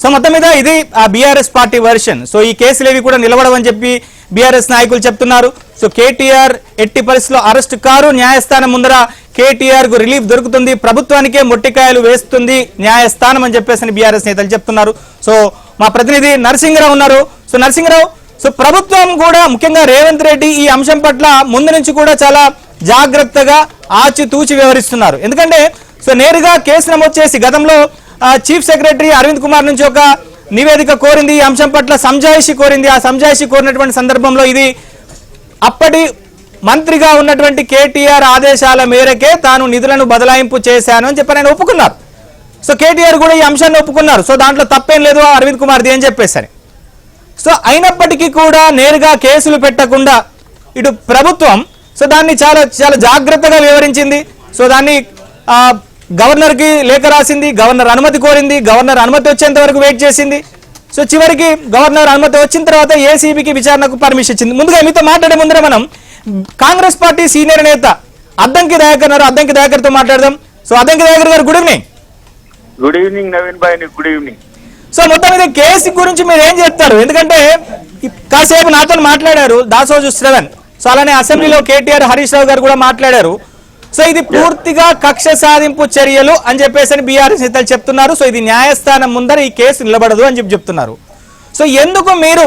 So మొత్తం మీద ఇది బీఆర్ఎస్ పార్టీ వర్షన్. సో ఈ కేసులు ఏవి కూడా నిలబడవని చెప్పి బీఆర్ఎస్ నాయకులు చెప్తున్నారు. సో కేటీఆర్ ఎట్టి పరిస్థితుల్లో అరెస్ట్ కారు, న్యాయస్థానం ముందర కేటీఆర్ కు రిలీఫ్ దొరుకుతుంది, ప్రభుత్వానికే మొట్టికాయలు వేస్తుంది న్యాయస్థానం అని చెప్పేసి బీఆర్ఎస్ నేతలు చెప్తున్నారు. సో మా ప్రతినిధి నరసింహరావు ఉన్నారు. సో నరసింహరావు, సో ప్రభుత్వం కూడా ముఖ్యంగా రేవంత్ రెడ్డి ఈ అంశం పట్ల ముందు నుంచి కూడా చాలా జాగ్రత్తగా ఆచితూచి వ్యవహరిస్తున్నారు. ఎందుకంటే సో నేరుగా కేసు నమోదు చేసి గతంలో చీఫ్ సెక్రటరీ అరవింద్ కుమార్ నుంచి ఒక నివేదిక కోరింది, ఈ అంశం పట్ల సంజాయిషి కోరింది. ఆ సంజాయిషి కోరినటువంటి సందర్భంలో ఇది అప్పటి మంత్రిగా ఉన్నటువంటి కేటీఆర్ ఆదేశాల మేరకే తాను నిధులను బదలాయింపు చేశాను అని చెప్పి ఆయన ఒప్పుకున్నారు. సో కేటీఆర్ కూడా ఈ అంశాన్ని ఒప్పుకున్నారు. సో దాంట్లో తప్పేం లేదు అరవింద్ కుమార్ది అని చెప్పేసరి. సో అయినప్పటికీ కూడా నేరుగా కేసులు పెట్టకుండా ఇటు ప్రభుత్వం సో దాన్ని చాలా చాలా జాగ్రత్తగా వివరించింది. సో దాన్ని గవర్నర్కి లేఖ రాసింది, గవర్నర్ అనుమతి కోరింది, గవర్నర్ అనుమతి వచ్చేంత వరకు వెయిట్ చేసింది. సో చివరికి గవర్నర్ అనుమతి వచ్చిన తర్వాత ఏసీబీకి విచారణకు పర్మిషన్ ఇచ్చింది. ముందుగా మీతో మాట్లాడే ముందర మనం కాంగ్రెస్ పార్టీ సీనియర్ నేత అద్దంకి దయాకర్ ఉన్నారు, అద్దంకి దయాకర్తో మాట్లాడదాం. సో అద్దంకి దయాకర్ గారు good evening. Good evening Naveen భాయ్, గుడ్ ఈవినింగ్. సో మొత్తం మీద కేసు గురించి మీరు ఏం చెప్తారు? ఎందుకంటే కాసేపు నాతో మాట్లాడారు దాసోజు శ్రవణ్, సో అలానే అసెంబ్లీలో కేటీఆర్ హరీష్ రావు గారు కూడా మాట్లాడారు. సో ఇది పూర్తిగా కక్ష సాధింపు చర్యలు అని చెప్పేసి బీఆర్ఎస్ నేతలు చెప్తున్నారు. సో ఇది న్యాయస్థానం ముందర ఈ కేసు నిలబడదు అని చెప్తున్నారు. సో ఎందుకు మీరు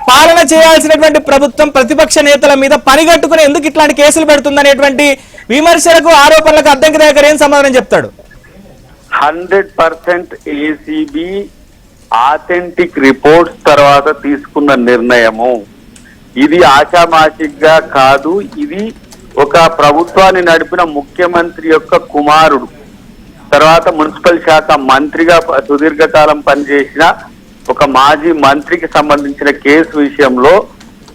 పాలన చేయాల్సినటువంటి ప్రభుత్వం ప్రతిపక్ష నేతల మీద పనిగట్టుకుని ఎందుకు ఇట్లాంటి కేసులు పెడుతుందనేటువంటి విమర్శలకు ఆరోపణలకు అద్దంకి దగ్గర ఏం సమాధానం చెప్తాడు? 100% ఏసీబీ ఆథెంటిక్ రిపోర్ట్స్ తర్వాత తీసుకున్న నిర్ణయము. ఇది ఆషామాషిగా కాదు. ఇది ఒక ప్రభుత్వాన్ని నడిపిన ముఖ్యమంత్రి యొక్క కుమారుడు, తర్వాత మున్సిపల్ శాఖ మంత్రిగా సుదీర్ఘకాలం పనిచేసిన ఒక మాజీ మంత్రికి సంబంధించిన కేసు విషయంలో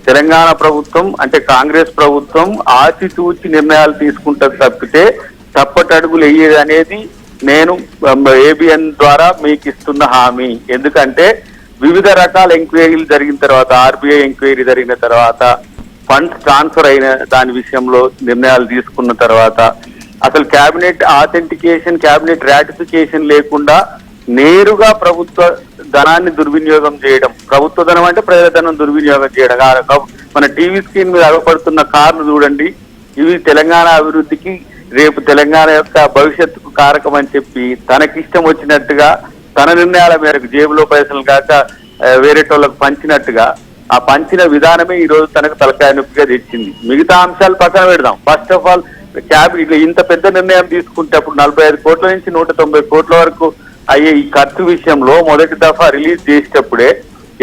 తెలంగాణ ప్రభుత్వం అంటే కాంగ్రెస్ ప్రభుత్వం ఆచితూచి నిర్ణయాలు తీసుకుంటుంది తప్పితే తప్పటడుగులు వేయదు అనేది నేను ఏబిఎన్ ద్వారా మీకు ఇస్తున్న హామీ. ఎందుకంటే వివిధ రకాల ఎంక్వైరీలు జరిగిన తర్వాత, ఆర్బీఐ ఎంక్వైరీ జరిగిన తర్వాత, ఫండ్స్ ట్రాన్స్ఫర్ అయిన దాని విషయంలో నిర్ణయాలు తీసుకున్న తర్వాత, అసలు క్యాబినెట్ ఆథెంటికేషన్, క్యాబినెట్ రాటిఫికేషన్ లేకుండా నేరుగా ప్రభుత్వ ధనాన్ని దుర్వినియోగం చేయడం, ప్రభుత్వ ధనం అంటే ప్రజల ధనం దుర్వినియోగం చేయడం. మన టీవీ స్క్రీన్ మీద అగపడుతున్న కార్లు చూడండి, ఇవి తెలంగాణ అభివృద్ధికి, రేపు తెలంగాణ యొక్క భవిష్యత్తుకు కారకం అని చెప్పి తనకిష్టం వచ్చినట్టుగా తన నిర్ణయాల మేరకు జేబులో పైసలు కాక వేరేటోళ్ళకు పంచినట్టుగా ఆ పంచిన విధానమే ఈ రోజు తనకు తలకాయ నొప్పిగా తెచ్చింది. మిగతా అంశాలు పక్కన పెడదాం. ఫస్ట్ ఆఫ్ ఆల్ క్యాబినెట్ ఇంత పెద్ద నిర్ణయం తీసుకుంటేప్పుడు 45 కోట్ల నుంచి 190 కోట్ల వరకు అయ్యే ఈ ఖర్చు విషయంలో మొదటి దఫా రిలీజ్ చేసేటప్పుడే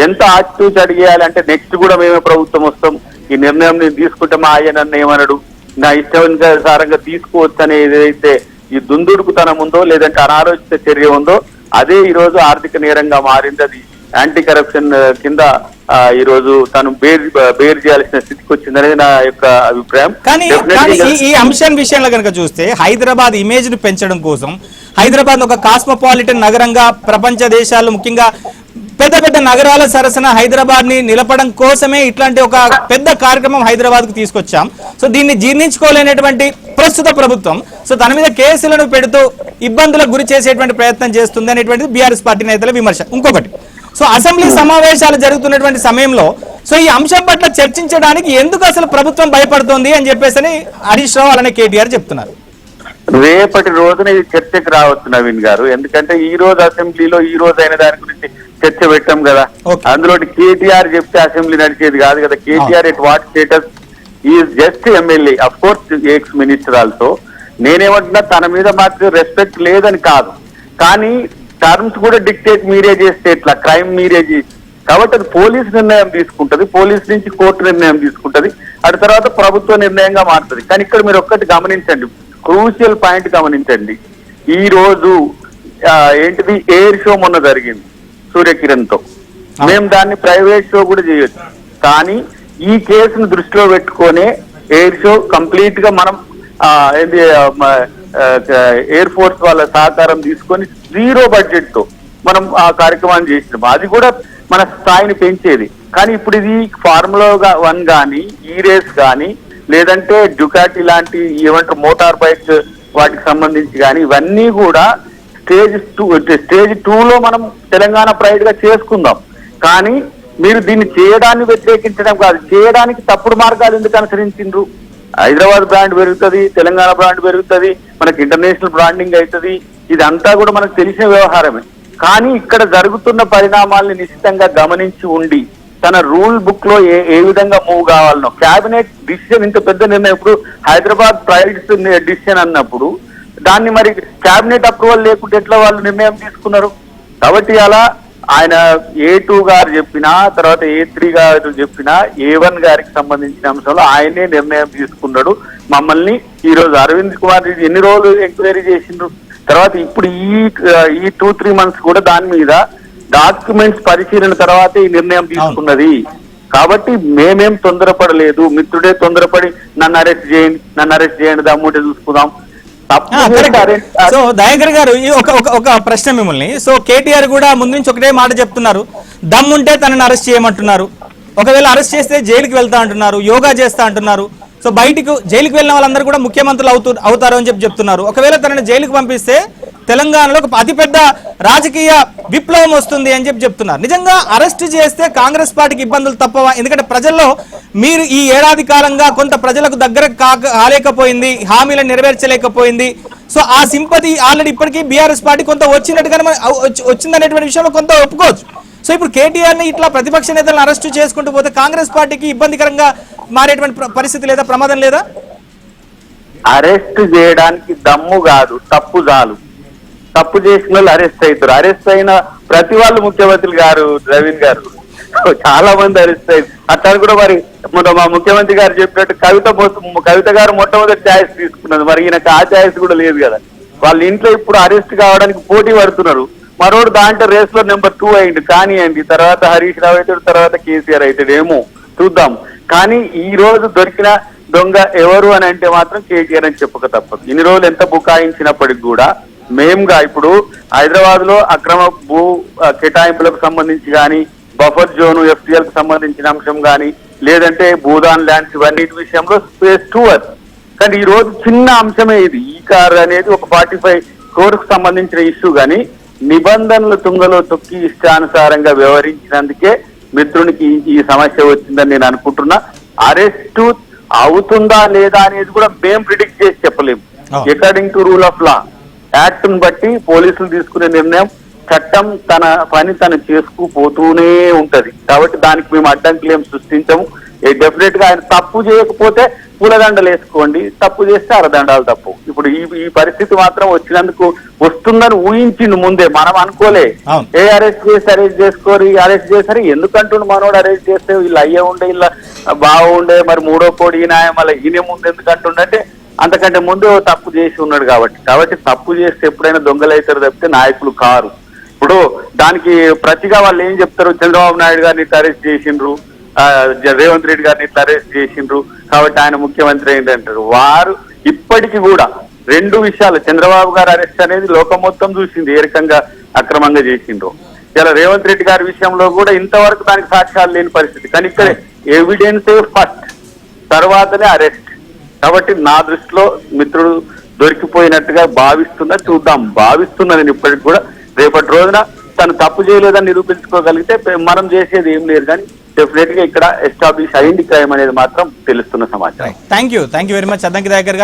ఎంత ఆచితూచి అడిగేయాలంటే నెక్స్ట్ కూడా మేమే ప్రభుత్వం వస్తాం, ఈ నిర్ణయం నేను తీసుకుంటే మా అయ్య నన్ను ఏమనడు, నా ఇష్టానుసారంగా తీసుకోవచ్చు అనే ఏదైతే ఈ దుందుడుకుతనం ఉందో లేదంటే అనాలోచిత చర్య ఉందో అదే ఈ రోజు ఆర్థిక నేరంగా మారింది. అది యాంటీ కరప్షన్ కింద ఈ రోజు తను బేర్ చేయాల్సిన స్థితికి వచ్చిందనేది నా యొక్క అభిప్రాయం. కానీ ఈ అంశం విషయంలో కనుక చూస్తే హైదరాబాద్ ఇమేజ్ ను పెంచడం కోసం, హైదరాబాద్ ఒక కాస్మోపాలిటన్ నగరంగా ప్రపంచ దేశాలు ముఖ్యంగా పెద్ద పెద్ద నగరాల సరసన హైదరాబాద్ ని నిలపడం కోసమే ఇట్లాంటి ఒక పెద్ద కార్యక్రమం హైదరాబాద్ కు తీసుకొచ్చాం. సో దీన్ని జీర్ణించుకోలేనటువంటి ప్రస్తుత ప్రభుత్వం సో తన మీద కేసులను పెడుతూ ఇబ్బందులకు గురి చేసేటువంటి ప్రయత్నం చేస్తుంది అనేటువంటిది బీఆర్ఎస్ పార్టీ నేతల విమర్శ. ఇంకొకటి, సో అసెంబ్లీ సమావేశాలు జరుగుతున్నటువంటి సమయంలో సో ఈ అంశం పట్ల చర్చించడానికి ఎందుకు అసలు ప్రభుత్వం భయపడుతోంది అని చెప్పేసి హరీష్ రావు అలానే కేటీఆర్ చెప్తున్నారు. రేపటి రోజున ఇది చర్చకు రావచ్చు నవీన్ గారు. ఎందుకంటే ఈ రోజు అసెంబ్లీలో ఈ రోజు అయిన దాని గురించి చర్చ పెట్టాం కదా. అందులో కేటీఆర్ చెప్తే అసెంబ్లీ నడిచేది కాదు కదా. KTR at what status is just MLA, of course ex minister also. నేనేమంటున్నా తన మీద మాకు రెస్పెక్ట్ లేదని కాదు, కానీ టర్మ్స్ కూడా డిక్టేట్ మీరే చేస్తే ఎట్లా, క్రైమ్ మీరే చేసి, కాబట్టి అది పోలీస్ నిర్ణయం తీసుకుంటది, పోలీస్ నుంచి కోర్టు నిర్ణయం తీసుకుంటది, అటు తర్వాత ప్రభుత్వ నిర్ణయంగా మారుతుంది. కానీ ఇక్కడ మీరు ఒక్కటి గమనించండి, క్రూషియల్ పాయింట్ గమనించండి. ఈ రోజు ఏంటిది ఎయిర్ షో మొన్న జరిగింది సూర్యకిరణ్ తో, మేము దాన్ని ప్రైవేట్ షో కూడా చేయొచ్చు, కానీ ఈ కేసును దృష్టిలో పెట్టుకునే ఎయిర్ షో కంప్లీట్ గా మనం ఎయిర్ ఫోర్స్ వాళ్ళ సహకారం తీసుకొని 0 బడ్జెట్ తో మనం ఆ కార్యక్రమాన్ని చేసినాం. అది కూడా మన స్థాయిని పెంచేది. కానీ ఇప్పుడు ఇది ఫార్ములా 1 కానీ, ఈ రేస్ కానీ, లేదంటే డుకాటి లాంటి ఏమంటారు మోటార్ బైక్స్ వాటికి సంబంధించి కానీ ఇవన్నీ కూడా స్టేజ్ 2లో మనం తెలంగాణ ప్రైడ్ గా చేసుకుందాం. కానీ మీరు దీన్ని చేయడాన్ని వ్యతిరేకించడం కాదు, చేయడానికి తప్పుడు మార్గాలు ఎందుకు అనుసరించిండ్రు? హైదరాబాద్ బ్రాండ్ పెరుగుతుంది, తెలంగాణ బ్రాండ్ పెరుగుతుంది, మనకి ఇంటర్నేషనల్ బ్రాండింగ్ అవుతుంది, ఇదంతా కూడా మనకు తెలిసిన వ్యవహారమే. కానీ ఇక్కడ జరుగుతున్న పరిణామాల్ని నిశ్చితంగా గమనించి ఉండి తన రూల్ బుక్ లో ఏ విధంగా మూవ్ కావాలనో, క్యాబినెట్ డిసిషన్ ఇంత పెద్ద నిర్ణయం, ఇప్పుడు హైదరాబాద్ ప్రైవేట్ డిసిషన్ అన్నప్పుడు దాన్ని మరి క్యాబినెట్ అప్రూవల్ లేకుంటే ఎట్లా వాళ్ళు నిర్ణయం తీసుకున్నారు? కాబట్టి అలా ఆయన A2 గారు చెప్పినా, తర్వాత A3 గారు చెప్పినా, A1 గారికి సంబంధించిన అంశంలో ఆయనే నిర్ణయం తీసుకున్నాడు. మమ్మల్ని ఈ రోజు అరవింద్ కుమార్ రెడ్డి ఎన్ని రోజులు ఎంక్వైరీ చేసిండ్రు, తర్వాత ఇప్పుడు ఈ 2-3 మంత్స్ కూడా దాని మీద డాక్యుమెంట్స్ పరిశీలన తర్వాత ఈ నిర్ణయం తీసుకున్నది. కాబట్టి మేమేం తొందరపడలేదు, మిత్రుడే తొందరపడి నన్ను అరెస్ట్ చేయండి దమ్ముంటే చూసుకుందాం. సో దయాకర్ గారు ఒక ప్రశ్న మిమ్మల్ని. సో కేటీఆర్ కూడా ముందు నుంచి ఒకటే మాట చెప్తున్నారు, దమ్ముంటే తనని అరెస్ట్ చేయమంటున్నారు, ఒకవేళ అరెస్ట్ చేస్తే జైలుకి వెళ్తా అంటున్నారు, యోగా చేస్తా అంటున్నారు. సో బయటకు జైలుకి వెళ్ళిన వాళ్ళందరూ కూడా ముఖ్యమంత్రులు అవుతారు అని చెప్తున్నారు. ఒకవేళ తనని జైలుకి పంపిస్తే తెలంగాణలో ఒక అతిపెద్ద రాజకీయ విప్లవం వస్తుంది అని చెప్తున్నారు. నిజంగా అరెస్ట్ చేస్తే కాంగ్రెస్ పార్టీకి ఇబ్బందులు తప్పవా? ఎందుకంటే ప్రజల్లో మీరు ఈ ఏడాది కాలంగా కొంత ప్రజలకు దగ్గర కాలేకపోయింది, హామీలను నెరవేర్చలేకపోయింది. సో ఆ సింపతి ఆల్రెడీ ఇప్పటికీ బీఆర్ఎస్ పార్టీ కొంత వచ్చినట్టుగానే వచ్చిందనేటువంటి విషయంలో కొంత ఒప్పుకోవచ్చు. సో ఇప్పుడు కేటీఆర్ ని ఇట్లా ప్రతిపక్ష నేతలను అరెస్టు చేసుకుంటూ పోతే కాంగ్రెస్ పార్టీకి ఇబ్బందికరంగా మారేటువంటి పరిస్థితి లేదా, ప్రమాదం లేదా? అరెస్ట్ చేయడానికి దమ్ము కాదు, తప్పు చాలు. తప్పు చేసిన వాళ్ళు అరెస్ట్ అవుతారు. అరెస్ట్ అయిన ప్రతి వాళ్ళు ముఖ్యమంత్రి గారు, రవీంద్ర గారు చాలా మంది అరెస్ట్ అయ్యారు. అట్లా కూడా మరి మా ముఖ్యమంత్రి గారు చెప్పినట్టు కవిత గారు మొట్టమొదటి ఛాయిస్ తీసుకున్నది, మరి ఈయనకు ఆ ఛాయిస్ కూడా లేదు కదా. వాళ్ళ ఇంట్లో ఇప్పుడు అరెస్ట్ కావడానికి పోటీ పడుతున్నారు. మరోడు దాంట్లో రేస్ లో నెంబర్ 2 అయింది కానివ్వండి, తర్వాత హరీష్ రావు అవుతాడు, తర్వాత కేసీఆర్ అవుతాడు, ఏమో చూద్దాం. కానీ ఈ రోజు దొరికిన దొంగ ఎవరు అని అంటే మాత్రం కేటీఆర్ అని చెప్పక తప్పదు. ఇన్ని రోజులు ఎంత బుకాయించినప్పటికి కూడా మేముగా ఇప్పుడు హైదరాబాద్ లో అక్రమ భూ కేటాయింపులకు సంబంధించి కానీ, బఫర్ జోన్ FTL కు సంబంధించిన అంశం కానీ, లేదంటే భూదాన్ ల్యాండ్స్ ఇవన్నిటి విషయంలో స్పేస్ 2 కానీ ఈ రోజు చిన్న అంశమే ఇది. ఈ కార్ అనేది ఒక 45 crores సంబంధించిన ఇష్యూ కానీ నిబంధనలు తుంగలో తొక్కి ఇష్టానుసారంగా వ్యవహరించినందుకే మిత్రునికి ఈ సమస్య వచ్చిందని నేను అనుకుంటున్నా. అరెస్టు అవుతుందా లేదా అనేది కూడా మేము ప్రిడిక్ట్ చేసి చెప్పలేము. According to rule of law, act ను బట్టి పోలీసులు తీసుకునే నిర్ణయం, చట్టం తన పని తను చేసుకుపోతూనే ఉంటది. కాబట్టి దానికి మేము అడ్డంకులు ఏం సృష్టించము. డెఫినెట్ గా ఆయన తప్పు చేయకపోతే పూలదండలు వేసుకోండి, తప్పు చేస్తే అరదండాలు తప్పు. ఇప్పుడు ఈ పరిస్థితి మాత్రం వచ్చినందుకు వస్తుందని ఊహించిండు ముందే, మనం అనుకోలే. అరెస్ట్ చేశారు ఎందుకంటుండు మనోడు అరెస్ట్ చేస్తే వీళ్ళు అయ్యే ఉండే, ఇలా బాగుండే, మరి మూడో కోడి ఈయన మళ్ళీ ఈయన ముందు ఎందుకంటుండంటే అంతకంటే ముందు తప్పు చేసి ఉన్నాడు కాబట్టి తప్పు చేస్తే ఎప్పుడైనా దొంగలు అవుతారు తప్పితే నాయకులు కారు. ఇప్పుడు దానికి ప్రతిగా వాళ్ళు ఏం చెప్తారు, చంద్రబాబు నాయుడు గారిని ఇట్లా అరెస్ట్ చేసిండ్రు, రేవంత్ రెడ్డి గారిని ఇట్లా అరెస్ట్ చేసిండ్రు కాబట్టి ఆయన ముఖ్యమంత్రి ఏంటంటారు. వారు ఇప్పటికీ కూడా 2 విషయాలు, చంద్రబాబు గారు అరెస్ట్ అనేది లోకం మొత్తం చూసింది ఏ రకంగా అక్రమంగా చేసిండ్రు. ఇలా రేవంత్ రెడ్డి గారి విషయంలో కూడా ఇంతవరకు దానికి సాక్ష్యాలు లేని పరిస్థితి. కానీ ఇక్కడ ఎవిడెన్సే ఫస్ట్, తర్వాతనే అరెస్ట్. కాబట్టి నా దృష్టిలో మిత్రుడు దొరికిపోయినట్టుగా భావిస్తున్నా నేను ఇప్పటికి కూడా. రేపటి రోజున తను తప్పు చేయలేదని నిరూపించుకోగలిగితే మనం చేసేది ఏం లేదు. కానీ డెఫినెట్ గా ఇక్కడ ఎస్టాబ్లిష్ అయింది క్రైమ్ అనేది మాత్రం తెలుస్తున్న సమాచారం. Thank you very much Addanki Dayakar గారు.